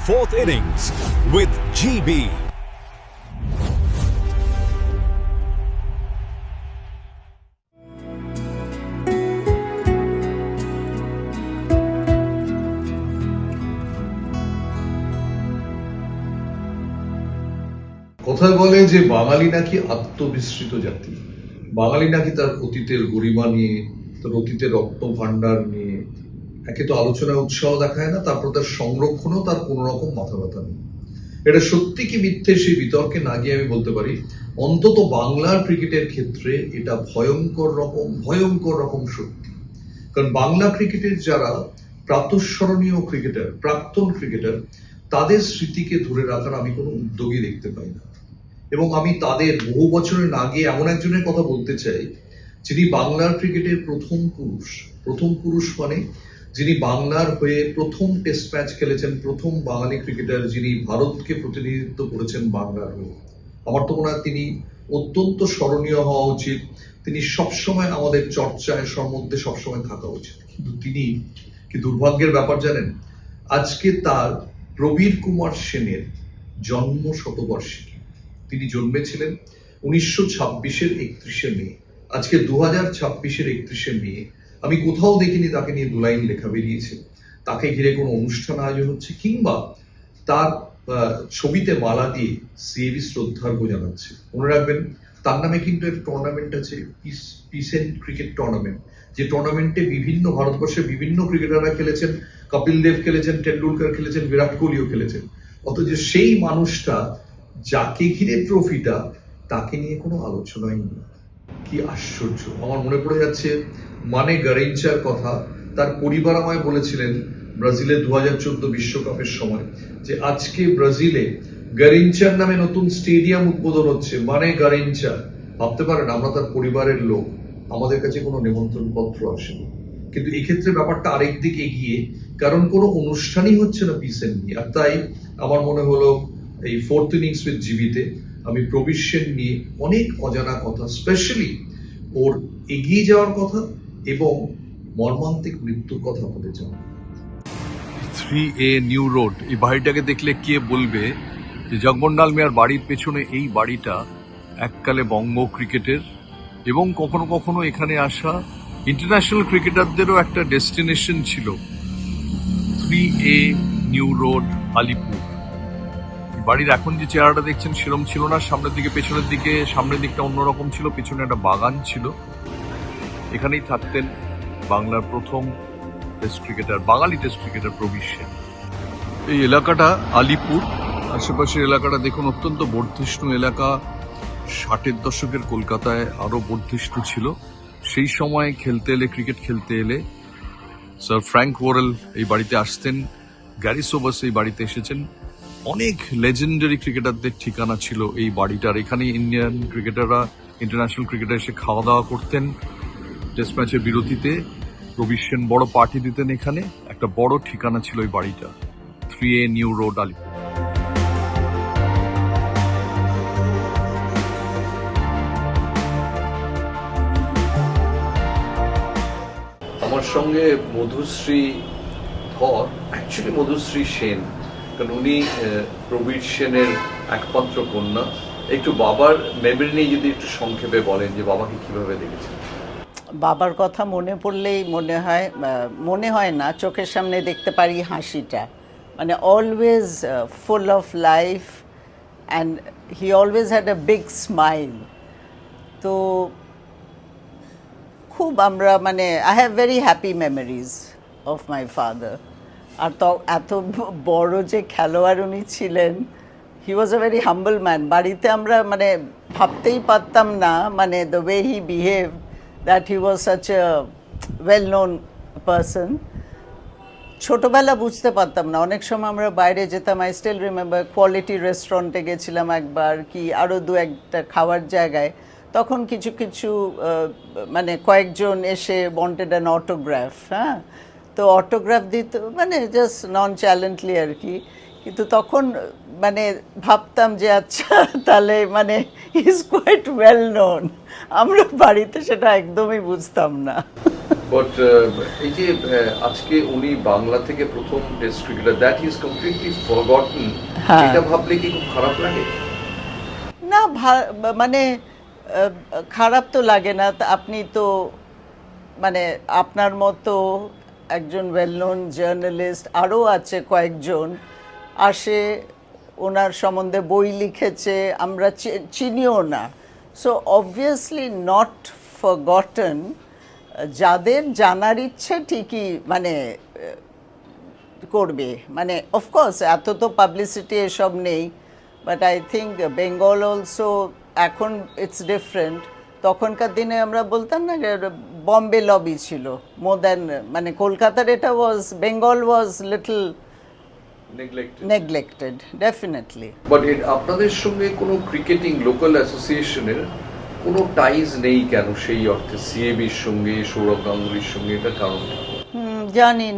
fourth innings with GB. কথায় বলে যে বাঙালি নাকি আত্মবিস্মৃত জাতি, বাঙালি নাকি তার অতীতের গরিমা নিয়ে, তার অতীতের রত্ন ভান্ডার নিয়ে একে তো আলোচনায় উৎসাহ দেখায় না, তারপর তার সংরক্ষণও তার কোনো রকম মাথা ব্যথা নেই। এটা সত্যি কি মিথ্যে সেই বিতর্কে না গিয়ে আমি বলতে পারি, অন্তত বাংলার ক্রিকেটের ক্ষেত্রে এটা ভয়ঙ্কর রকম সত্যি। কারণ বাংলা ক্রিকেটের যারা প্রাতঃস্মরণীয় ক্রিকেটার, প্রাক্তন ক্রিকেটার, তাদের স্মৃতিকে ধরে রাখার আমি কোনো উদ্যোগই দেখতে পাই না। এবং আমি তাদের বহু বছরের না গিয়ে এমন একজনের কথা বলতে চাই, যিনি বাংলার ক্রিকেটের প্রথম পুরুষ মানে যিনি বাংলার হয়ে প্রথম টেস্ট ম্যাচ খেলেছেন, প্রথম বাঙালি ক্রিকেটার যিনি ভারতকে প্রতিনিধিত্ব করেছেন বাংলার হয়ে। আমার তো মনে হয় তিনি অত্যন্ত স্মরণীয় হওয়া উচিত, তিনি সবসময় আমাদের চর্চায় সম্বন্ধে সবসময় থাকা উচিত। কিন্তু তিনি কি দুর্ভাগ্যের ব্যাপার জানেন, আজকে তার প্রবীর কুমার সেনের জন্ম শতবার্ষিকী। তিনি জন্মেছিলেন 1926-এর 31শে মে। আজকে 2026-এর 31শে মে। আমি কোথাও দেখিনি তাকে নিয়ে দু লাইন লেখা বেরিয়েছে, তাকে ঘিরে কোনো অনুষ্ঠান আয়োজন হচ্ছে, কিংবা তার ছবিতে মালা দিয়ে সিএবি শ্রদ্ধার্ঘ্য জানাচ্ছে। মনে রাখবেন, তার নামে কিন্তু একটা টুর্নামেন্ট আছে, পিস এন্ড ক্রিকেট টুর্নামেন্ট, যে টুর্নামেন্টে ভারতবর্ষের বিভিন্ন ক্রিকেটাররা খেলেছেন, কপিল দেব খেলেছেন, টেন্ডুলকার খেলেছেন, বিরাট কোহলিও খেলেছেন। অথচ সেই মানুষটা, যাকে ঘিরে ট্রফিটা, তাকে নিয়ে কোনো আলোচনাই নেই। কি আশ্চর্য! আমার মনে পড়ে যাচ্ছে মানে গারিনচার কথা। তার পরিবার আমায় বলেছিলেন ব্রাজিলের 2014 বিশ্বকাপের সময় যে আজকে ব্রাজিলে গারিনচার নামে নতুন স্টেডিয়াম উদ্বোধন হচ্ছে, মানে গারিনচা। ভাবতে পারেন, আমরা তার পরিবারের লোক, আমাদের কাছে কোনো নিমন্ত্রণ পত্র আসেনি। কিন্তু এক্ষেত্রে ব্যাপারটা আরেক দিক এগিয়ে, কারণ কোনো অনুষ্ঠানই হচ্ছে না পিস এন্ড নিয়ে। আর তাই আমার মনে হলো এই ফোর্থ ইনিংস উইথ জিবিতে আমি প্রবীর সেন নিয়ে অনেক অজানা কথা, স্পেশালি ওর এগিয়ে যাওয়ার কথা এবং মর্মান্তিক মৃত্যুর কথা বলে যাব। 3A নিউ রোড, এই বাড়িটাকে দেখলে কে বলবে যে জগমন্ডাল মিয়ার বাড়ির পেছনে এই বাড়িটা এককালে বঙ্গ ক্রিকেটের এবং কখনো কখনো এখানে আসা ইন্টারন্যাশনাল ক্রিকেটারদেরও একটা ডেস্টিনেশন ছিল। 3A new road, Alipur. বাড়ির এখন যে চেহারাটা দেখছেন সেরকম ছিল না, সামনের দিকে পেছনের দিকে, সামনের দিকটা অন্যরকম ছিল, পেছনে একটা বাগান ছিল। এখানেই থাকতেন বাংলার প্রথম টেস্ট ক্রিকেটার, বাঙালি টেস্ট ক্রিকেটার প্রবীর সেন। এই এলাকাটা আলিপুর, আশেপাশের এলাকাটা দেখুন, অত্যন্ত বর্ধিষ্ণু এলাকা। 60-এর দশকের কলকাতায় আরো বর্ধিষ্ণু ছিল। সেই সময় ক্রিকেট খেলতে এলে স্যার ফ্র্যাঙ্ক ওরেল এই বাড়িতে আসতেন, গ্যারি সোবার্স এই বাড়িতে এসেছেন। অনেক লেজেন্ডারি ক্রিকেটারদের ঠিকানা ছিল এই বাড়িটার। এখানে ইন্ডিয়ান ক্রিকেটাররা, ইন্টারন্যাশনাল ক্রিকেটার এসে খাওয়া দাওয়া করতেন। টেস্ট ম্যাচের বিরতিতে প্রবীর সেন বড় পার্টি দিতেন এখানে। একটা বড় ঠিকানা ছিল এই বাড়িটা, 3A নিউ রোড, আলিপুর। আমার সঙ্গে মধুশ্রী ধর, অ্যাকচুয়ালি মধুশ্রী সেন, কারণ উনি প্রবীর সেনের একমাত্র কন্যা। একটু বাবার মেমরি নিয়ে যদি একটু সংক্ষেপে বলেন যে বাবাকে কিভাবে দেখেছেন। বাবার কথা মনে পড়লেই মনে হয় না, চোখের সামনে দেখতে পারি হাসিটা, মানে always full of life, and he always had a big smile. তো খুব আমরা I have very happy memories of my father. আর এত বড় যে খেলোয়াড় উনি ছিলেন, হি was a very humble man. বাড়িতে আমরা ভাবতেই পারতাম না, the way he behave, that he was such a well-known person. ছোটবেলা বুঝতে পারতাম না, অনেক সময় আমরা বাইরে যেতাম। আই স্টিল রিমেম্বার কোয়ালিটি রেস্টুরেন্টে গেছিলাম একবার, কি আরও দু একটা খাওয়ার জায়গায়, তখন কিছু কয়েকজন এসে wanted an autograph, হ্যাঁ, তো অটোগ্রাফ দিত জাস্ট নন চ্যালেন্টলি আর কি। কিন্তু তখন ভাবতাম যে আচ্ছা, তাহলে ইজ কোয়াইট ওয়েল নোন। আমরা বাড়িতে সেটা একদমই বুঝতাম না। বাট এই যে আজকে উনি বাংলা থেকে প্রথম test cricketer, that is completely forgotten, হ্যাঁ। এটা ভাবলে কি খুব খারাপ লাগে? না মানে খারাপ তো লাগে না। আপনি তো মানে আপনার মতো একজন ওয়েল নোন জার্নালিস্ট, আরও আছে কয়েকজন আসে, ওনার সম্বন্ধে বই লিখেছে, আমরা চিনিও না। So obviously not forgotten. যাদের জানার ইচ্ছে ঠিকই মানে করবে, মানে অফকোর্স এত তো পাবলিসিটি এসব নেই, but I think Bengal also এখন ইটস ডিফারেন্ট। তখনকার দিনে আমরা বলতাম না যে বম্বে লবি ছিল মোর দ্যান, মানে কলকাতার এটা was, Bengal was little neglected definitely. But আপনাদের সঙ্গে কোনো ক্রিকেটিং লোকাল অ্যাসোসিয়েশনের কোনো টাইজ নেই কেন সেই অর্থে সিএবির সঙ্গে, সৌরভ গাঙ্গুলির সঙ্গে, এটা কারণ? জানি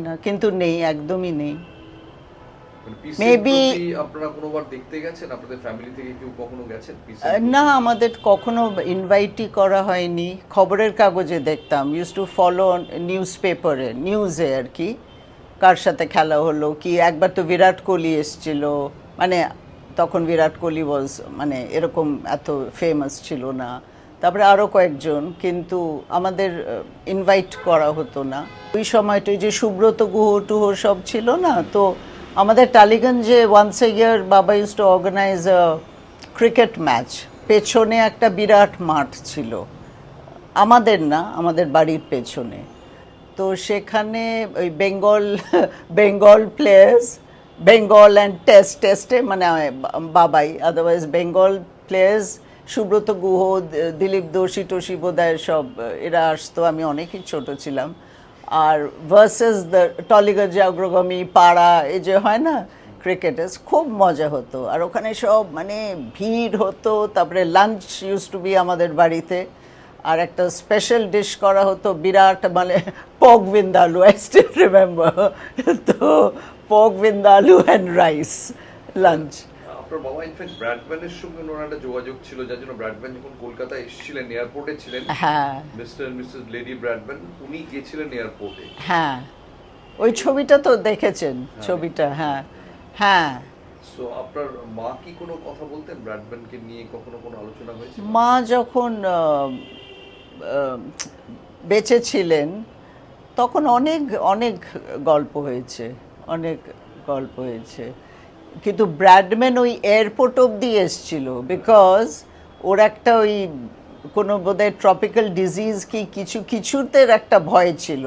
না কিন্তু নেই, একদমই নেই। মেবি আপনারা কোনোবার দেখতে গেছেন? আপনাদের ফ্যামিলি থেকে কেউ কখনো গেছেন? না, আমাদের কখনো ইনভাইটই করা হয়নি। খবরের কাগজে দেখতাম, ইউজ টু ফলো নিউজ পেপারে, নিউজে আর কি, কার সাথে খেলা হলো কি। একবার তো বিরাট কোহলি এসছিল, মানে তখন বিরাট কোহলি ওয়াজ মানে এরকম এত ফেমাস ছিল না, তারপরে আরও কয়েকজন, কিন্তু আমাদের ইনভাইট করা হতো না ওই সময়টা। যে সুব্রত গুহ টুহ সব ছিল না, তো আমাদের টালিগঞ্জে ওয়ান্স এ ইয়ার বাবা use to organise a cricket match. পেছনে একটা বিরাট মাঠ ছিল, আমাদের না, আমাদের বাড়ির পেছনে। তো সেখানে ওই বেঙ্গল প্লেয়ার্স, বেঙ্গল অ্যান্ড টেস্টে মানে বাবাই, আদারওয়াইজ বেঙ্গল প্লেয়ার্স, সুব্রত গুহ, দিলীপ দোষী বোধহয় সব এরা আসতো, আমি অনেকই ছোট ছিলাম। আর ভার্সেস দ্য টলিগঞ্জ অগ্রগামী পাড়া, এই যে হয় না ক্রিকেটার্স, খুব মজা হতো। আর ওখানে সব মানে ভিড় হতো। তারপরে লাঞ্চ ইউজ টু বি আমাদের বাড়িতে, আর একটা স্পেশাল ডিশ করা হতো বিরাট, মানে পক ভিন্দালু, আই স্টিল রিমেম্বার। তো পক ভিন্দালু অ্যান্ড রাইস লাঞ্চ। আপনার বাবা ইনফ্যাক্ট ব্র্যাডম্যানের সঙ্গে ওনার একটা যোগাযোগ ছিল, যার জন্য ব্র্যাডম্যান যখন কলকাতায় এসেছিলেন, এয়ারপোর্টে ছিলেন, হ্যাঁ, মিস্টার মিসেস লেডি ব্র্যাডম্যান, উনি গিয়েছিলেন এয়ারপোর্টে। হ্যাঁ, ওই ছবিটা তো দেখেছেন, ছবিটা। হ্যাঁ হ্যাঁ। সো আপনার মা কি কোনো কথা বলতেন ব্র্যাডম্যানকে নিয়ে? কখনো কোনো আলোচনা হয়েছে? মা যখন বেঁচে ছিলেন তখন অনেক গল্প হয়েছে, কিন্তু ব্র্যাডম্যান ওই এয়ারপোর্ট অবধি এসছিল, বিকজ ওর একটা ওই কোনো বোধহয় ট্রপিক্যাল ডিজিজ কি কিছুতে একটা ভয় ছিল।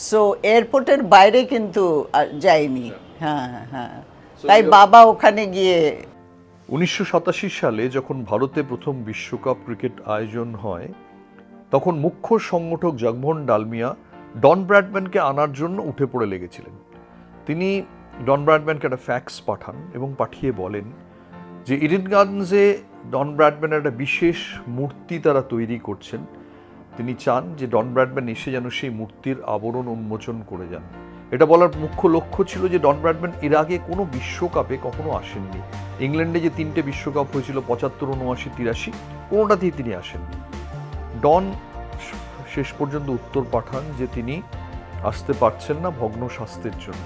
সো এয়ারপোর্টের বাইরে কিন্তু যায়নি। হ্যাঁ, তাই বাবা ওখানে গিয়ে। 1987 সালে যখন ভারতে প্রথম বিশ্বকাপ ক্রিকেট আয়োজন হয়, তখন মুখ্য সংগঠক জগমোহন ডালমিয়া ডন ব্র্যাডম্যানকে আনার জন্য উঠে পড়ে লেগেছিলেন। তিনি ডন ব্র্যাডম্যানকে একটা ফ্যাক্স পাঠান এবং পাঠিয়ে বলেন যে ইডেন গার্ডেন্সে ডন ব্র্যাডম্যানের একটা বিশেষ মূর্তি তারা তৈরি করছেন। তিনি চান যে ডন ব্র্যাডম্যান এসে যেন সেই মূর্তির আবরণ উন্মোচন করে যান। এটা বলার মুখ্য লক্ষ্য ছিল যে ডন ব্র্যাডম্যান এর আগে কোনো বিশ্বকাপে কখনো আসেননি। ইংল্যান্ডে যে 3টে বিশ্বকাপ হয়েছিল, 75, 79, 83, কোনোটাতেই তিনি আসেননি। ডন শেষ পর্যন্ত উত্তর পাঠান যে তিনি আসতে পারছেন না ভগ্ন স্বাস্থ্যের জন্য।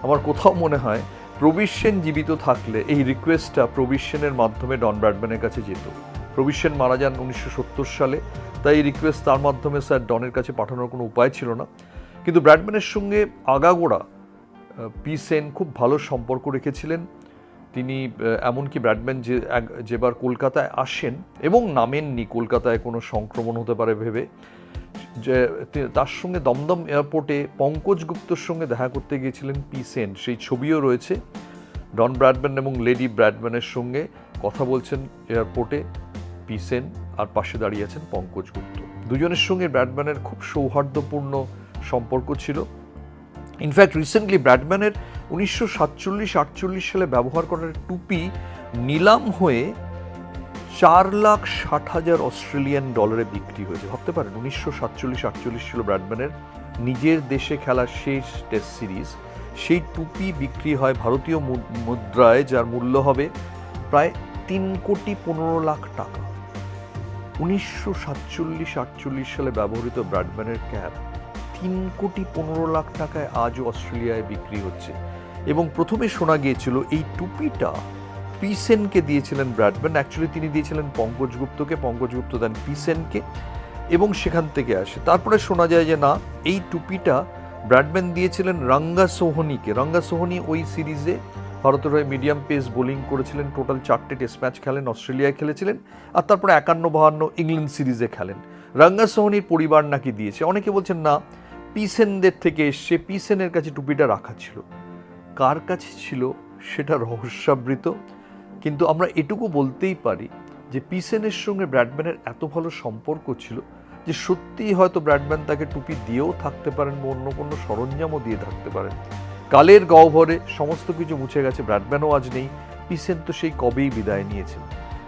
আমার কোথাও মনে হয় প্রবীর সেন জীবিত থাকলে এই রিকোয়েস্টটা প্রবীর সেনের মাধ্যমে ডন ব্র্যাডম্যানের কাছে যেত। প্রবীর সেন মারা যান 1970 সালে, তাই এই রিকোয়েস্ট তার মাধ্যমে স্যার ডনের কাছে পাঠানোর কোনো উপায় ছিল না। কিন্তু ব্র্যাডম্যানের সঙ্গে আগাগোড়া পি সেন খুব ভালো সম্পর্ক রেখেছিলেন। তিনি এমনকি ব্র্যাডম্যান যেবার কলকাতায় আসেন এবং নামেননি কলকাতায় কোনো সংক্রমণ হতে পারে ভেবে, যে তার সঙ্গে দমদম এয়ারপোর্টে পঙ্কজ গুপ্তর সঙ্গে দেখা করতে গিয়েছিলেন পি সেন। সেই ছবিও রয়েছে, ডন ব্র্যাডম্যান এবং লেডি ব্র্যাডম্যানের সঙ্গে কথা বলছেন এয়ারপোর্টে পি সেন, আর পাশে দাঁড়িয়ে আছেন পঙ্কজ গুপ্ত। দুজনের সঙ্গে ব্র্যাডম্যানের খুব সৌহার্দ্যপূর্ণ সম্পর্ক ছিল। ইনফ্যাক্ট রিসেন্টলি ব্র্যাডম্যানের 1947-48 সালে ব্যবহার করার টুপি নিলাম হয়ে $4,60,000 অস্ট্রেলিয়ান ডলারে বিক্রি হয়েছে। ভাবতে পারেন, 1947-48 ছিল ব্র্যাডম্যানের নিজের দেশে খেলা শেষ টেস্ট সিরিজ। সেই টুপি বিক্রি হয় ভারতীয় মুদ্রায়, যার মূল্য হবে প্রায় 3,15,00,000 টাকা। 1947-48 সালে ব্যবহৃত ব্র্যাডম্যানের ক্যাপ 3,15,00,000 টাকায় আজও অস্ট্রেলিয়ায় বিক্রি হচ্ছে। এবং প্রথমে শোনা গিয়েছিল এই টুপিটা পিসেনকে দিয়েছিলেন ব্র্যাডম্যান। অ্যাকচুয়ালি তিনি দিয়েছিলেন পঙ্কজগুপ্তকে, পঙ্কজগুপ্ত দেন পিসেনকে, এবং সেখান থেকে আসে। তারপরে শোনা যায় যে না, এই টুপিটা ব্র্যাডম্যান দিয়েছিলেন রঙ্গা সোহনিকে। রঙ্গা সোহনি ওই সিরিজে ভারতের হয়ে মিডিয়াম পেস বোলিং করেছিলেন, টোটাল 4টে টেস্ট ম্যাচ খেলেন, অস্ট্রেলিয়ায় খেলেছিলেন, আর তারপরে 51-52 ইংল্যান্ড সিরিজে খেলেন। রঙ্গা সোহনির পরিবার নাকি দিয়েছে। অনেকে বলছেন না, পিসেনদের থেকে এসছে, পিসেনের কাছে টুপিটা রাখা ছিল। কার কাছে ছিল সেটা রহস্যাবৃত, কিন্তু আমরা এটুকু বলতেই পারি যে পিসেনের সঙ্গে ব্র্যাডম্যানের এত ভালো সম্পর্ক ছিল যে সত্যিই হয়তো ব্র্যাডম্যান তাকে টুপি দিয়েও থাকতে পারেন বা অন্য কোনো সরঞ্জামও দিয়ে থাকতে পারেন। কালের গহ্বরে সমস্ত কিছু মুছে গেছে, ব্র্যাডম্যানও আজ নেই, পিসেন তো সেই কবেই বিদায় নিয়েছেন,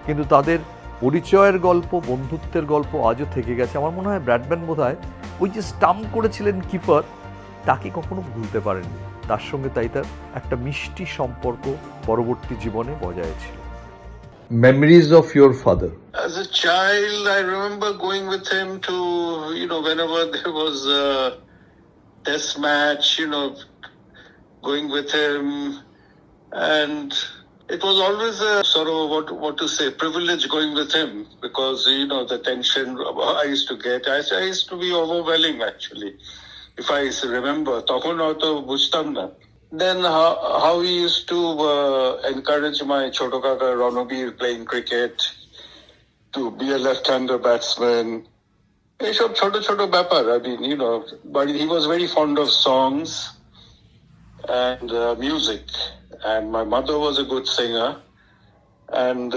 কিন্তু তাদের পরিচয়ের গল্প, বন্ধুত্বের গল্প আজও থেকে গেছে। আমার মনে হয় ব্র্যাডম্যান বোধহয় ওই যে স্টাম্প করেছিলেন কিপার, তাকে কখনো ভুলতে পারেননি। তার সঙ্গে তাই তার একটা মিষ্টি সম্পর্ক পরবর্তী জীবনে বজায় ছিল। Memories of your father? As a child, I remember going with him to, whenever there was a test match, going with him. And it was always a sort of, what to say, privilege going with him because, the tension I used to get. I used to be overwhelming, actually. If I remember, তখন হয়তো বুঝতাম না। Then how he used to encourage my choto kaka Ranobir playing cricket to be a left-hander batsman. এইসব ছোট ছোট ব্যাপার, but he was very fond of songs and music, and my mother was a good singer, and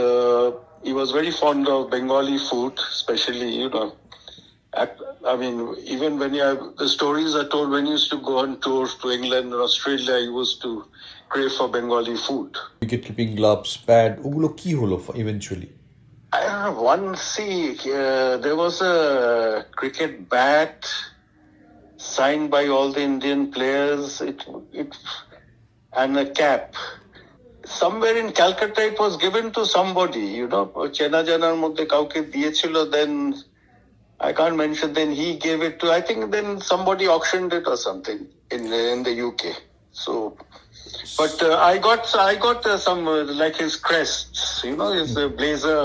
he was very fond of Bengali food, especially, even when the stories are told when he used to go on tours to England and Australia, he used to crave for Bengali food. Wicket keeping gloves, pad, ওগুলো কি হলো eventually? I don't know. There was a cricket bat signed by all the Indian players. And a cap. Somewhere in Calcutta, it was given to somebody. Chena Janar Moddhe kauke diyechilo. Then I can't mention. Then he gave it to. I think then somebody auctioned it or something in the UK. So. But I got some like his crests, his blazer,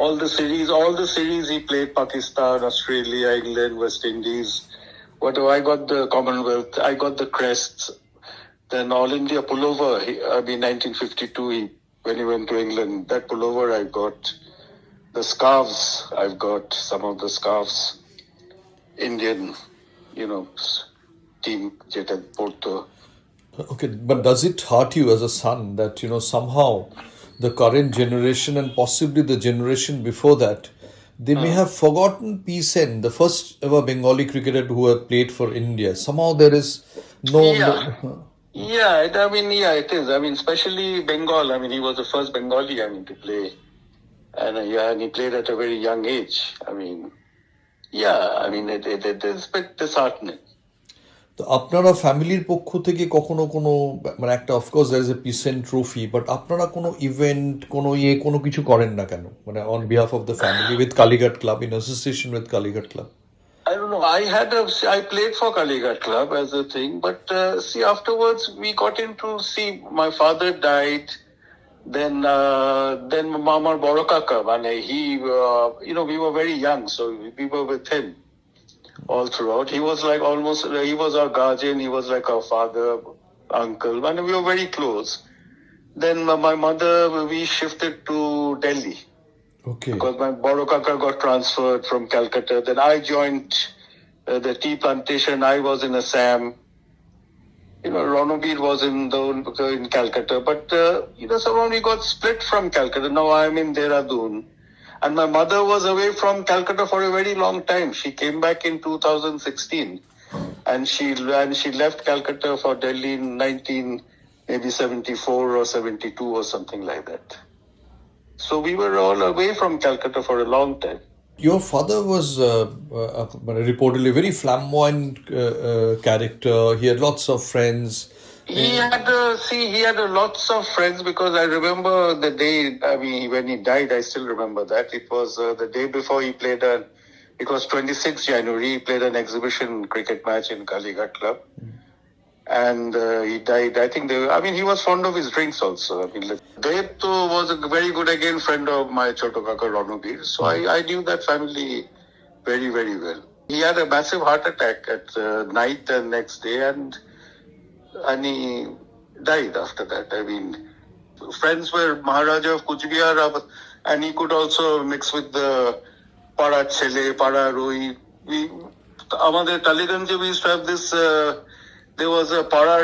all the series he played, Pakistan, Australia, England, West Indies. Whatever, I got the Commonwealth, I got the crests. Then All India pullover, 1952, when he went to England, that pullover I got. The scarves, I've got some of the scarves. Indian, team, Jeta Porto. Okay, but does it hurt you as a son that, somehow the current generation and possibly the generation before that, they may have forgotten Pisen, the first ever Bengali cricketer who had played for India. Somehow there is no... Yeah, it is. Especially Bengal. He was the first Bengali, to play. And he played at a very young age. It is a bit disheartening. তো আপনারা ফ্যামিলির পক্ষ থেকে কখনো কোনো একটা, of course there is a পিসেন trophy, but আপনারা কোনো ইভেন্ট, কোনো কিছু করেন না কেন, on behalf of the family with Kalighat club, in association with Kalighat club? I don't know. I played for Kalighat Club as a thing, but afterwards we got into, my father died, then Mama Borokaka, we were very young, so we were with him all throughout. He was like he was our guardian, he was like our father, uncle, and we were very close. Then my mother, we shifted to Delhi. Okay. Because my Boro Kaka got transferred from Calcutta. Then I joined the tea plantation. I was in Assam. Ranobir was in Calcutta. But, somehow we got split from Calcutta. Now I'm in Dehradun. And my mother was away from Calcutta for a very long time. She came back in 2016. And she left Calcutta for Delhi in 1974 or 72 or something like that. So we were all away from Calcutta for a long time. Your father was reportedly a very flamboyant character. He had lots of friends. He had he had lots of friends, because I remember the day. I mean, when he died, I still remember that. It was the day before he played it was 26 January. He played an exhibition cricket match in Kalighat Club, and he died. I think he was fond of his drinks also. I mean, Dev was a very good friend of my Choto Kaka Ranubir. So I knew that family very, very well. He had a massive heart attack at night and next day, and he died after that. I mean, friends were Maharaja of Kuch Bihar, and he could also mix with the Pada Chele, Pada Roi. Amader Taliganj, we used to have this. There was a Pada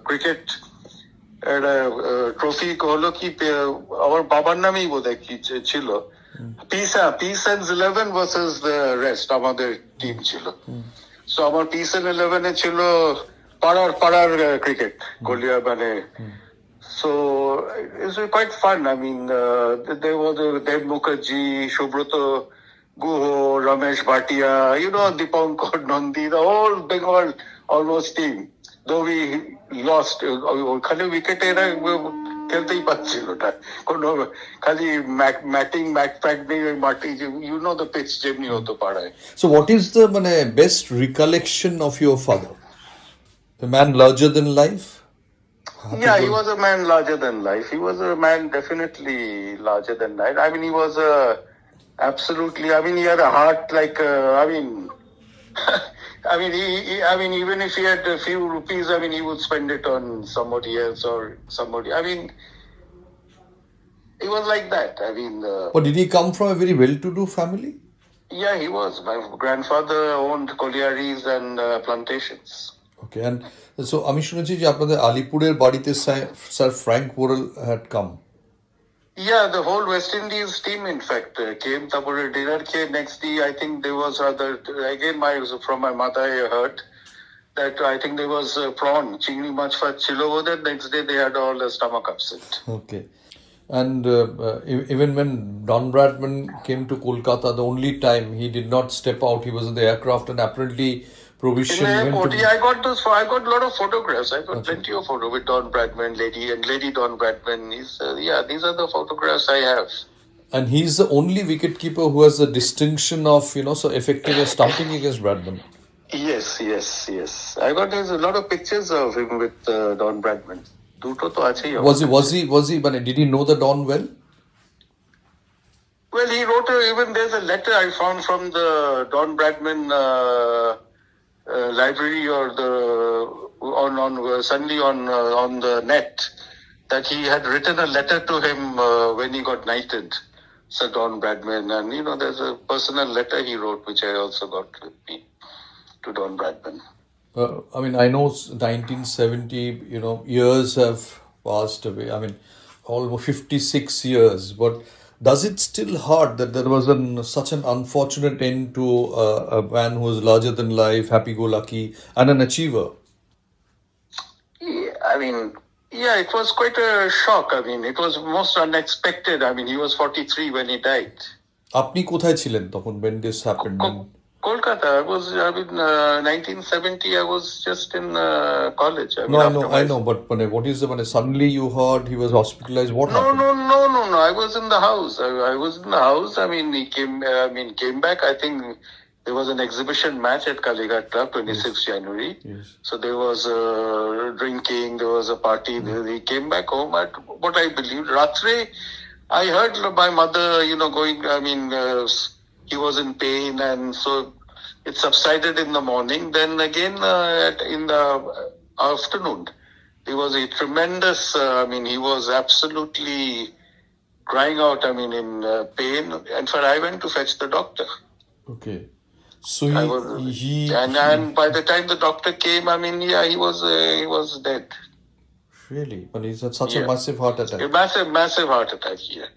cricket trophy. Holo ki our babar namei bodhai ki chilo. Peace and 11 versus the rest. Amader team chilo. So our Peace and 11 e chilo Padar cricket. Golia bane. So it was quite fun. I mean, there was Dev Mukherjee, Shubroto Guho, Ramesh Bhatia, Dipankar Nandi, the whole Bengal almost team. Though we lost, khali wicket era খেলতেই পাচ্ছিল না, কোনো খালি মাটি, the pitch যেমনি হতো পাড়ায়. So what is the best recollection of your father? A man larger than life? Yeah, he was a man larger than life. He was a man definitely larger than life. I mean, he was absolutely. I mean, he had a heart like. Even if he had a few rupees, he would spend it on somebody else or somebody. He was like that. But did he come from a very well-to-do family? Yeah, he was. My grandfather owned collieries and plantations. Okay, and so আমি শুনেছি যে আপনাদের আলিপুরের বাড়িতে sir Frank Worrell had come. Yeah, the whole West Indies team, in fact, came. Tapore dinner came next day. I think there was from my mother I heard that I think there was prawn, chingri mach for chilo. That next day they had all the stomach upset. Okay, and even when Don Bradman came to Kolkata, the only time he did not step out, he was in the aircraft, and apparently provision. In the airport, I got a lot of photographs. I got plenty of photos with Don Bradman, Lady Don Bradman. These are the photographs I have. And he's the only wicketkeeper who has the distinction of so effective as stumping against Bradman. Yes. There's a lot of pictures of him with Don Bradman. Duto to achei. Was he? Did he know the Don well? Well, he wrote even there's a letter I found from the Don Bradman. Library or suddenly on the net that he had written a letter to him when he got knighted, Sir Don Bradman, and there's a personal letter he wrote which I also got with me to Don Bradman. I know 1970, years have passed away. Almost 56 years, but does it still hurt that there was such an unfortunate end to a man who was larger than life, happy-go-lucky, and an achiever? Yeah, it was quite a shock. It was most unexpected. He was 43 when he died. আপনি কোথায় ছিলেন তখন when this happened? Kolkata. I was 1970. I was just in college. I know. But what is suddenly you heard he was hospitalized? What happened? No. I was in the house. I was in the house. He came back. I think there was an exhibition match at Kalighat Club, 26 January. Yes. So there was drinking. There was a party. He came back home at what I believe Ratre. I heard my mother, going. He was in pain, and so it subsided in the morning. Then again, in the afternoon, there was a tremendous. He was absolutely crying out. In pain. In fact, I went to fetch the doctor. Okay. So and by the time the doctor came, he was dead. Really? But he's had such a massive heart attack. A massive heart attack. Yeah.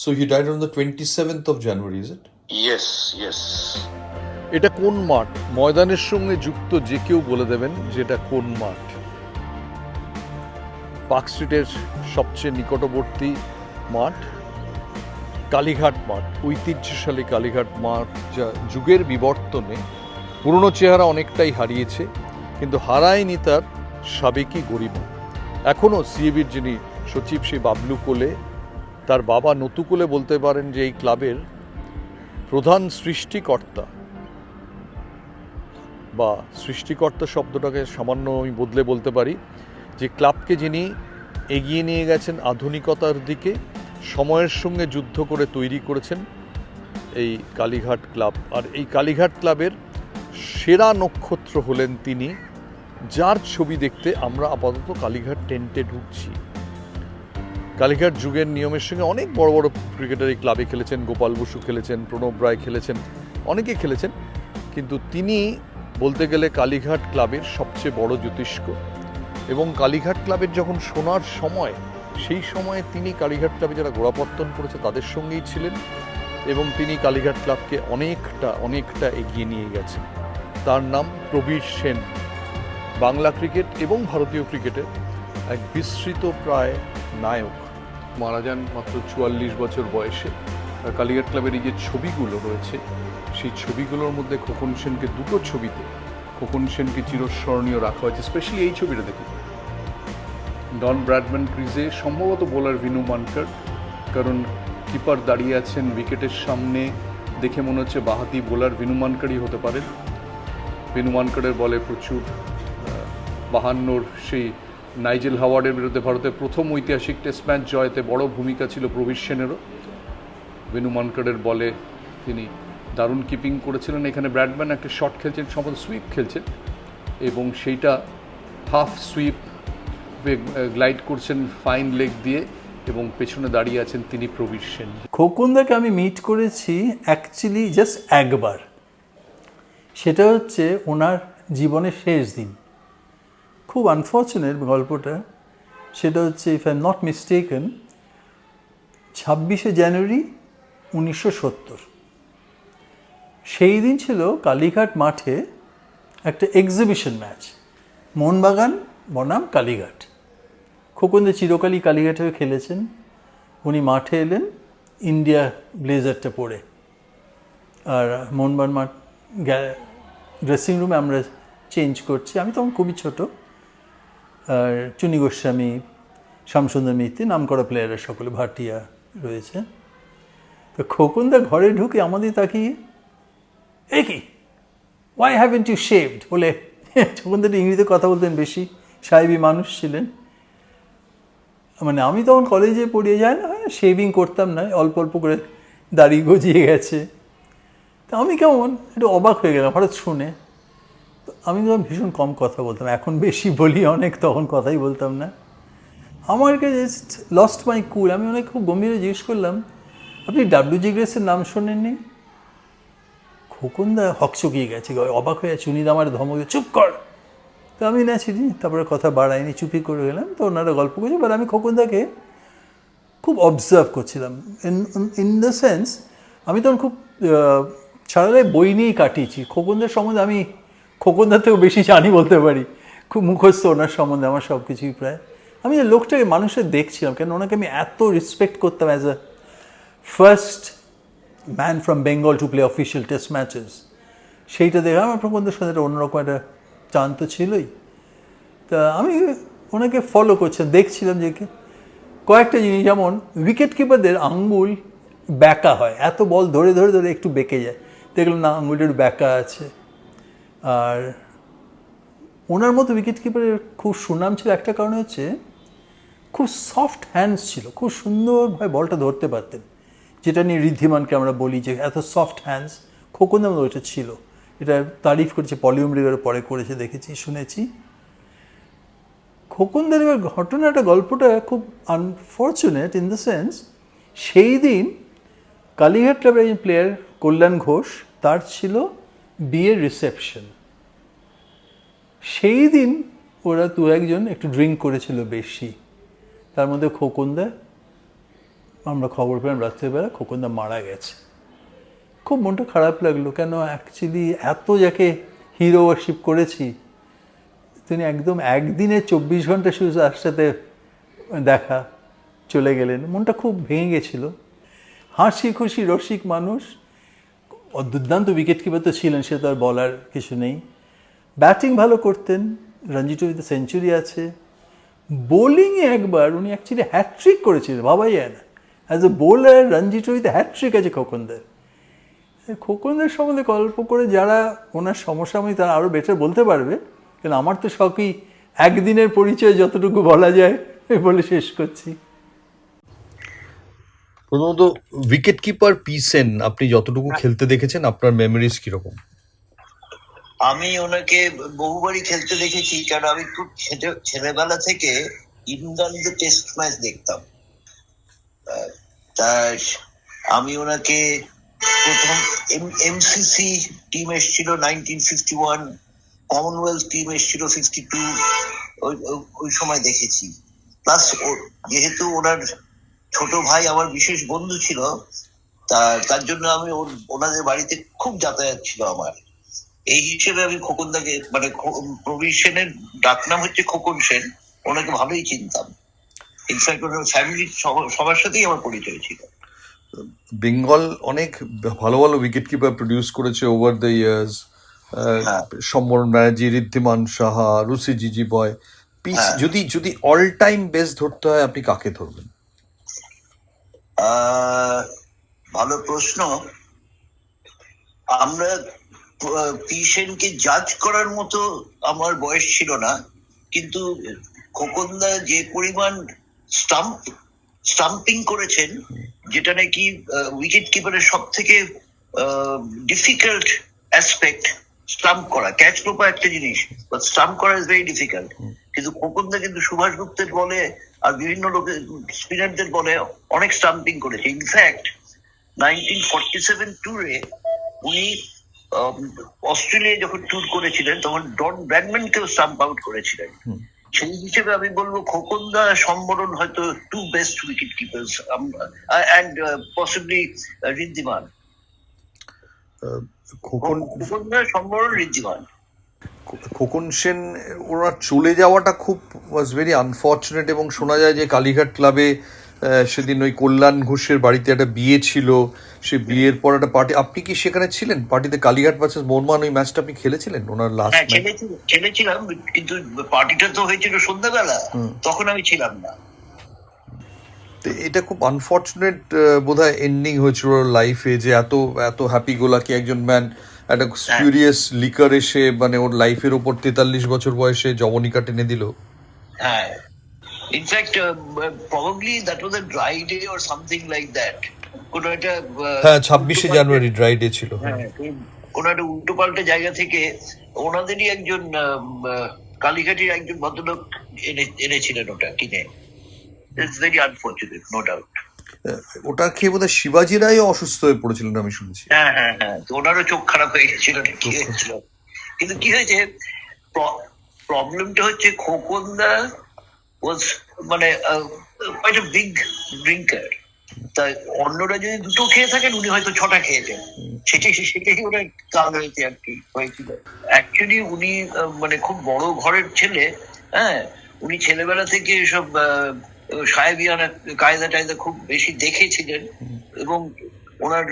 So he died on the 27th of January, is it? Yes. এটা কোন মাঠ? ময়দানের সঙ্গে যুক্ত যে কেউ বলে দেবেন যেটা কোন মাঠ। পার্ক স্ট্রিটের সবচেয়ে নিকটবর্তী মাঠ কালীঘাট মাঠ, ঐতিহ্যশালী কালীঘাট মাঠ, যা যুগের বিবর্তনে পুরনো চেহারা অনেকটাই হারিয়েছে, কিন্তু হারায়নি তার সাবেকি গরিমা। এখনও সিএবির যিনি সচিব সেই বাবলু কোলে, তার বাবা নতু কোলে বলতে পারেন যে এই ক্লাবের প্রধান সৃষ্টিকর্তা, বা সৃষ্টিকর্তা শব্দটাকে সামান্য আমি বদলে বলতে পারি যে ক্লাবকে যিনি এগিয়ে নিয়ে গেছেন আধুনিকতার দিকে, সময়ের সঙ্গে যুদ্ধ করে তৈরি করেছেন এই কালীঘাট ক্লাব। আর এই কালীঘাট ক্লাবের সেরা নক্ষত্র হলেন তিনি, যার ছবি দেখতে আমরা আপাতত কালীঘাট টেন্টে ঢুকছি। কালীঘাট যুগের নিয়মের সঙ্গে অনেক বড় বড় ক্রিকেটার এই ক্লাবে খেলেছেন, গোপাল বসু খেলেছেন, প্রণব রায় খেলেছেন, অনেকে খেলেছেন, কিন্তু তিনি বলতে গেলে কালীঘাট ক্লাবের সবচেয়ে বড় জ্যোতিষ্ক। এবং কালীঘাট ক্লাবের যখন শোনার সময়, সেই সময়ে তিনি কালীঘাট ক্লাবে যারা গোড়াপত্তন করেছে তাদের সঙ্গেই ছিলেন, এবং তিনি কালীঘাট ক্লাবকে অনেকটা এগিয়ে নিয়ে গেছেন। তার নাম প্রবীর সেন। বাংলা ক্রিকেট এবং ভারতীয় ক্রিকেটের এক বিস্মৃত প্রায় নায়ক। মারা যান মাত্র 44 বছর বয়সে। আর কালীঘাট ক্লাবের এই যে ছবিগুলো রয়েছে, সেই ছবিগুলোর মধ্যে খোকন সেনকে, দুটো ছবিতে খোকন সেনকে চিরস্মরণীয় রাখা হয়েছে। স্পেশালি এই ছবিটা দেখুন, ডন ব্র্যাডম্যান ক্রিজে, সম্ভবত বোলার ভিনু মানকার, কারণ কিপার দাঁড়িয়ে আছেন উইকেটের সামনে, দেখে মনে হচ্ছে বাহাতি বোলার ভিনু মানকারই হতে পারেন। ভিনু মানকারের বলে প্রচুর 52 সেই নাইজেল হাওয়ার্ডের বিরুদ্ধে ভারতের প্রথম ঐতিহাসিক টেস্ট ম্যাচ জয়তে বড় ভূমিকা ছিল প্রবীর সেনেরও। ভিনু মানকারের বলে তিনি দারুণ কিপিং করেছিলেন। এখানে ব্র্যাডম্যান একটা শট খেলছেন, সম্ভবত সুইপ খেলছেন, এবং সেইটা হাফ সুইপ গ্লাইড করছেন ফাইন লেগ দিয়ে, এবং পেছনে দাঁড়িয়ে আছেন তিনি প্রবীর সেন। খোকনদাকে আমি মিট করেছি অ্যাকচুয়ালি জাস্ট একবার, সেটা হচ্ছে ওনার জীবনের শেষ দিন। খুব আনফর্চুনেট গল্পটা, সেটা হচ্ছে if I am not mistaken 26শে জানুয়ারি 1970। সেই দিন ছিল কালীঘাট মাঠে একটা এক্সিবিশন ম্যাচ, মোহনবাগান বনাম কালীঘাট। খোকনদা চিরকালই কালীঘাটে খেলেছেন। উনি মাঠে এলেন ইন্ডিয়া ব্লেজারটা পরে, আর মোহনবাগান মাঠ ড্রেসিং রুমে আমরা চেঞ্জ করছি। আমি তখন খুবই ছোট, আর চুনি গোস্বামী, শ্যামসুন্দর মিত্তি, নামকরা প্লেয়াররা সকলে, ভাটিয়া রয়েছে। তো খোকনদা ঘরে ঢুকে আমাদের তাকিয়ে, এ কি, ওয়াই হ্যাভেন্ট ইউ শেভড বলে, খোকনদা ইংরেজিতে কথা বলতেন বেশি, সাহেবী মানুষ ছিলেন। মানে আমি তখন কলেজে পড়িয়ে যাই না, শেভিং করতাম না, অল্প অল্প করে দাড়ি গজিয়ে গেছে। তা আমি কেমন একটু অবাক হয়ে গেলাম হঠাৎ শুনে। তো আমি তখন ভীষণ কম কথা বলতাম, এখন বেশি বলি অনেক, তখন কথাই বলতাম না। আমার কাছে জাস্ট লস্ট মাই কুল। আমি অনেক খুব গম্ভীরে জিজ্ঞেস করলাম, আপনি ডাব্লিউ.জি. গ্রেসের নাম শোনেননি? খোকনদা হকচকিয়ে গেছে, অবাক হয়ে চুনিদা আমার ধমক, চুপ কর। তো আমি না ছিলি, তারপরে কথা বাড়াইনি, চুপি করে গেলাম। তো ওনারা গল্প করছে, বাট আমি খোকনদাকে খুব অবজার্ভ করছিলাম। ইন দ্য সেন্স, আমি তখন খুব ছাড়ালে বই নিয়েই কাটিয়েছি। খোকনদার সম্বন্ধে আমি খোকনদার থেকেও বেশি জানি বলতে পারি, খুব মুখস্থ ওনার সম্বন্ধে আমার সব কিছুই প্রায়। আমি লোকটাকে মানুষের দেখছিলাম, কেন ওনাকে আমি এত রেসপেক্ট করতাম as a first man from Bengal to play official test matches. সেইটা দেখে আমার খোকনদার সাথে একটা অন্যরকম একটা টান তো ছিলই। তা আমি ওনাকে ফলো করছিলাম, দেখছিলাম যে কয়েকটা জিনিস, যেমন উইকেট কিপারদের আঙ্গুল ব্যাকা হয়, এত বল ধরে ধরে ধরে একটু বেঁকে যায়, দেখলাম না আঙ্গুলটার ব্যাকা আছে। আর ওনার মতো উইকেট কিপারের খুব সুনাম ছিল একটা কারণে হচ্ছে খুব সফট হ্যান্ডস ছিল, খুব সুন্দরভাবে বলটা ধরতে পারতেন, যেটা নিয়ে ঋদ্ধিমানকে আমরা বলি যে এত সফট হ্যান্ডস, খোকনদার মতো ওইটা ছিল। এটা তারিফ করেছে পলিউমরিগার, পরে করেছে, দেখেছি, শুনেছি। খোকনদার এবার ঘটনাটা, গল্পটা খুব আনফর্চুনেট ইন দ্য সেন্স, সেই দিন কালীঘাট ক্লাবের একজন প্লেয়ার কল্যাণ ঘোষ, তার ছিল বিয়ের রিসেপশন। সেই দিন ওরা দু একজন একটু ড্রিঙ্ক করেছিল বেশি, তার মধ্যে খোকনদা, আমরা খবর পেলাম রাত্রেবেলা খোকনদা মারা গেছে। খুব মনটা খারাপ লাগলো, কেন অ্যাকচুয়ালি এত যাকে হিরো ওয়ার্শিপ করেছি, তিনি একদম একদিনে 24 ঘন্টা শুধু তার সাথে দেখা, চলে গেলেন। মনটা খুব ভেঙে গেছিল। হাসি খুশি রসিক মানুষ, দুর্দান্ত উইকেট কিপার তো ছিলেন, সে তো আর বলার কিছু নেই। ব্যাটিং ভালো করতেন, রঞ্জি ট্রফিতে সেঞ্চুরি আছে। বোলিংয়ে একবার উনি অ্যাকচুয়ালি হ্যাট্রিক করেছিলেন, ভাবাই যায় না। অ্যাজ এ বোলার রঞ্জি ট্রফিতে হ্যাট্রিক আছে খোকনদের। খোকনদের সম্বন্ধে গল্প করে যারা ওনার সমসাময়িক তারা আরও বেটার বলতে পারবে, কিন্তু আমার তো শখই একদিনের পরিচয় যতটুকু বলা যায় বলে শেষ করছি। প্রথমত উইকেট কিপার পি সেন আপনি যতটুকু খেলতে দেখেছেন আপনার মেমোরিজ কিরকম? আমি ওনাকে বহুবারই খেলতে দেখেছি, কারণ আমি খুব ছেলেবেলা থেকে ইংল্যান্ডের টেস্ট ম্যাচ দেখতাম। তা আমি ওনাকে প্রথম এমসিসি টিম এসেছিল 1951, কমনওয়েলথ টিম এসেছিল 52, ওই সময় দেখেছি। প্লাস যেহেতু ওনার ছোট ভাই আমার বিশেষ বন্ধু ছিল, তার জন্য আমি ওনাদের বাড়িতে খুব যাতায়াত ছিল আমার। এই হিসেবে আমি খোকনদাকে, মানে প্রবীর সেনের ডাকনাম হচ্ছে খোকন সেন, ওনাকে ভালোই চিনতাম। ইনফ্যাক্ট ওনার ফ্যামিলির সবার সাথেই আমার পরিচয় ছিল। বেঙ্গল অনেক ভালো ভালো উইকেট কিপার প্রডিউস করেছে over the years. Sambaran Banerjee, Wriddhiman Saha, Russi Jeejeebhoy. পিস যদি অল টাইম বেস্ট ধরতে হয় আপনি কাকে ধরবেন? ভালো প্রশ্ন। আমরা পি সেনকে জাজ করার মতো আমার বয়স ছিল না, কিন্তু খোকনদা যে পরিমাণ স্টাম্পিং করেছেন, যেটা নাকি উইকেট কিপারের সব থেকে ডিফিকাল্ট অ্যাসপেক্ট, স্টাম্প করা। ক্যাচ লোপা একটা জিনিস, বাট স্টাম্প করা ইজ ভেরি ডিফিকাল্ট। কিন্তু খোকনদা কিন্তু সুভাষ গুপ্তের বলে আর বিভিন্ন লোকের স্পিনারদের বলে অনেক স্টাম্পিং করেছে। ইনফ্যাক্ট 1947 ট্যুরে উনি অস্ট্রেলিয়া যখন ট্যুর করেছিলেন তখন ডন ব্র্যাডম্যানকেও স্টাম্প আউট করেছিলেন। সেই হিসেবে আমি বলবো খোকনদা, সম্বরণ হয়তো two best wicket keepers, and possibly Wriddhiman. খোকনদা, সম্বরণ, ঋদ্ধিমান। খোকন সেন ওনার চলে যাওয়াটা খুব ওয়াজ ভেরি আনফর্চুনেট, এবং শোনা যায় যে কালীঘাট ক্লাবে সেদিন ওই কল্যাণ ঘোষের বাড়িতে একটা বিয়ে ছিল, সে বিয়ের পর একটা পার্টি। আপনি কি সেখানে ছিলেন পার্টিতে? কালীঘাট ভার্সেস মোহনবাগান ওই ম্যাচটা আপনি খেলেছিলেন ওনার লাস্ট? খেলেছিলাম, কিন্তু পার্টিটা তো হয়েছিল সন্ধ্যাবেলা, তখন আমি ছিলাম না। তো এটা খুব আনফর্চুনেট বোধহয় এন্ডিং হয়েছিল ওর লাইফে, যে এত এত হ্যাপি গোলাকি একজন ম্যান একটা স্পিউরিয়াস লিকার এসে মানে ওর লাইফের ওপর 43 বছর বয়সে জবনিকা টেনে দিল। হ্যাঁ, in fact probably that was a dry day or something like that. কোন একটা, হ্যাঁ 26শে জানুয়ারি ড্রাই ডে ছিল। কোন একটা উল্টো পাল্টা জায়গা থেকে ওনাদেরই একজন কালীঘাটির একজন ভদ্রলোক এনেছিলেন ওটা কিনে। It's very unfortunate, no doubt. ওটা খেয়ে বোধহয় শিবাজি রায়ও অসুস্থ হয়ে পড়েছিলেন আমি শুনছি। হ্যাঁ হ্যাঁ হ্যাঁ, ওনারও চোখ খারাপ হয়ে গেছিল, কি হয়েছিল। কিন্তু কি হয়েছে, প্রবলেমটা হচ্ছে খোকনদা ওয়াজ মানে কোয়াইট আ বিগ ড্রিঙ্কার। তাই অন্যরা যদি দুটো খেয়ে থাকেন, উনি হয়তো 6টা খেয়েছেন। সেটাই ওনার কাল হয়েছে আর কি, হয়েছিল। অ্যাকচুয়ালি উনি মানে খুব বড় ঘরের ছেলে। হ্যাঁ, উনি ছেলেবেলা থেকে এসব সাহেবিয়ানা কায়দা টায়দা খুব বেশি দেখেছিলেন, এবং ওনার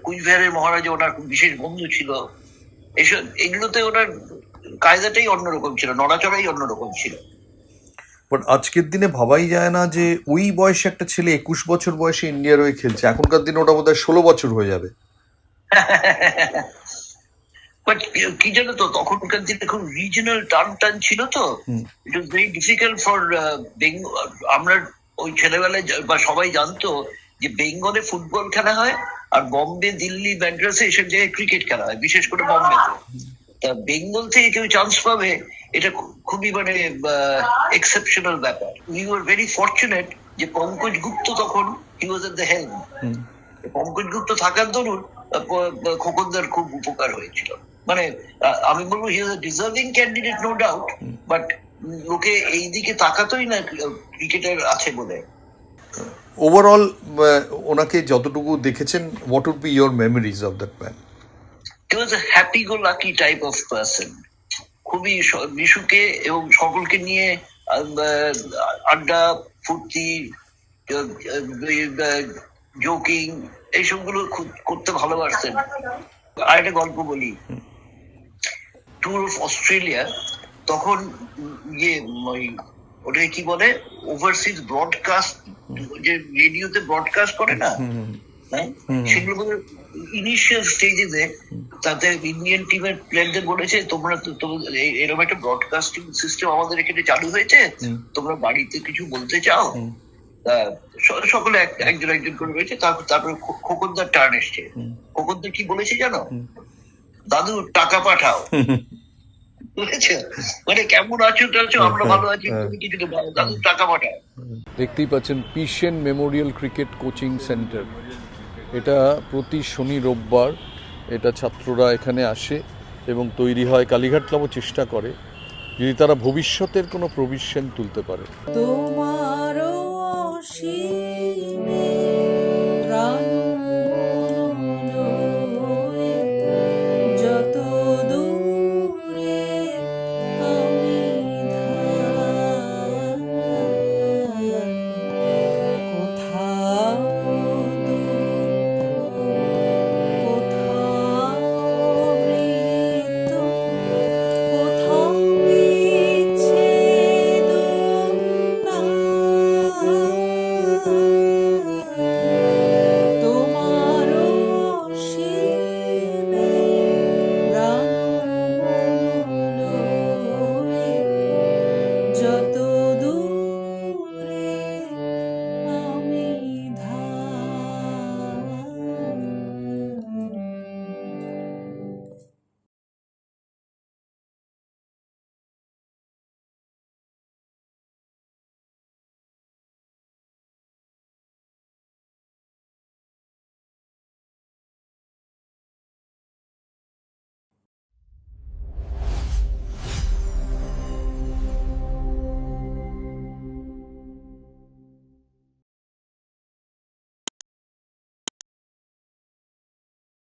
কুচবিহারের মহারাজা ওনার খুব বিশেষ বন্ধু ছিল। এগুলোতে ওনার কায়দাটাই অন্যরকম ছিল, নড়াচড়াই অন্যরকম ছিল। বাট আজকের দিনে ভাবাই যায় না যে ওই বয়সে একটা ছেলে 21 বছর বয়সে ইন্ডিয়ার হয়ে খেলছে। এখনকার দিনে ওটা বোধহয় 16 বছর হয়ে যাবে। বাট কি জানো তো, তখনকার দিনে খুব রিজনাল টান ছিল তো, it was very difficult for Bengal. আমরা ওই ছেলেবেলায় বা সবাই জানতো যে বেঙ্গলে ফুটবল খেলা হয়, আর বম্বে, দিল্লি, ম্যাড্রাসে এসব জায়গায় ক্রিকেট খেলা হয়, বিশেষ করে বম্বেতে। তা বেঙ্গল থেকে কেউ চান্স পাবে, এটা খুবই মানে এক্সেপশনাল ব্যাপার। উই ওয়ার ভেরি ফরচুনেট যে পঙ্কজ গুপ্ত তখন হি ওয়াজ এট দ্য হেল্ম। পঙ্কজ গুপ্ত থাকার দরুন খোকনদার খুব উপকার হয়েছিল। মানে আমি বলবো he was a deserving candidate, no doubt, but লোকে এই দিকে তাকাতোই না ক্রিকেটার আছে বলে। ওভারঅল ওনাকে যতটুকু দেখেছেন, what would be your memories of that man? He was a happy go lucky type of person. খুবই মিশুকে এবং সকলকে নিয়ে আড্ডা, ফুর্তি, জোকিং, এইসবগুলো করতে ভালোবাসতেন। আর একটা গল্প বলি, ট্যুর অফ অস্ট্রেলিয়া, তখন ইয়ে ওই ওটাকে কি বলে ওভারসিজ ব্রডকাস্ট, যে রেডিওতে ব্রডকাস্ট করে না, হ্যাঁ, সেগুলো ইনিশিয়াল স্টেজে তাতে ইন্ডিয়ান টিমের প্লেয়ারদের বলেছে তোমরা এরকম একটা ব্রডকাস্টিং সিস্টেম আমাদের এখানে চালু হয়েছে, তোমরা বাড়িতে কিছু বলতে চাও? সকলে একজন একজন করে রয়েছে। তারপরে খোকনদার টার্ন এসছে। খোকনদার কি বলেছে জানো? দাদু টাকা পাঠাও। বুঝেছো, মানে কেমন আছো টাছো, আমরা ভালো আছি, তুমি কিছু দাদু টাকা পাঠাও। দেখতেই পাচ্ছেন পিশেন মেমোরিয়াল ক্রিকেট কোচিং সেন্টার। এটা প্রতি শনি রোববার এটা ছাত্ররা এখানে আসে এবং তৈরি হয়। কালীঘাট ক্লাবও চেষ্টা করে যদি তারা ভবিষ্যতের কোনো প্রভিশন তুলতে পারে। তোমারও অসীমে